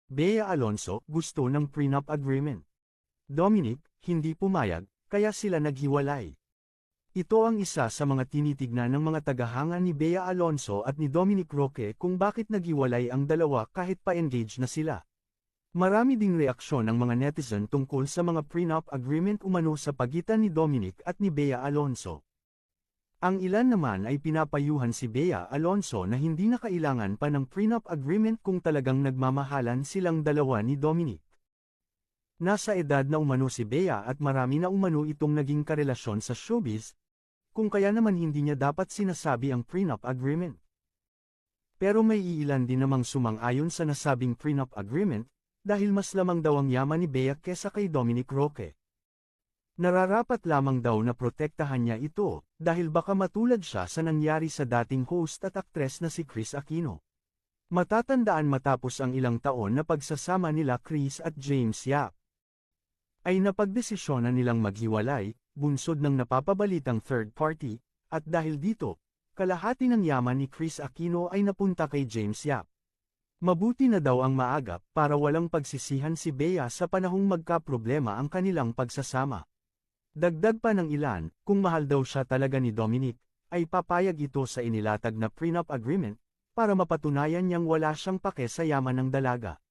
Bea Alonso gusto ng prenup agreement. Dominic, hindi pumayag, kaya sila naghiwalay. Ito ang isa sa mga tinitignan ng mga tagahanga ni Bea Alonso at ni Dominic Roque kung bakit naghiwalay ang dalawa kahit pa-engage na sila. Marami ding reaksyon ng mga netizen tungkol sa mga prenup agreement umano sa pagitan ni Dominic at ni Bea Alonso. Ang ilan naman ay pinapayuhan si Bea Alonso na hindi na kailangan pa ng prenup agreement kung talagang nagmamahalan silang dalawa ni Dominic. Nasa edad na umano si Bea at marami na umano itong naging karelasyon sa showbiz, kung kaya naman hindi niya dapat sinasabi ang prenup agreement. Pero may iilan din namang sumang-ayon sa nasabing prenup agreement, dahil mas lamang daw ang yaman ni Bea kesa kay Dominic Roque. Nararapat lamang daw na protektahan niya ito, dahil baka matulad siya sa nangyari sa dating host at aktres na si Kris Aquino. Matatandaan matapos ang ilang taon na pagsasama nila Kris at James Yap, ay napagdesisyonan nilang maghiwalay, bunsod ng napapabalitang third party, at dahil dito, kalahati ng yaman ni Kris Aquino ay napunta kay James Yap. Mabuti na daw ang maagap para walang pagsisihan si Bea sa panahong magkaproblema ang kanilang pagsasama. Dagdag pa ng ilan, kung mahal daw siya talaga ni Dominic, ay papayag ito sa inilatag na prenup agreement, para mapatunayan niyang wala siyang pake sa yaman ng dalaga.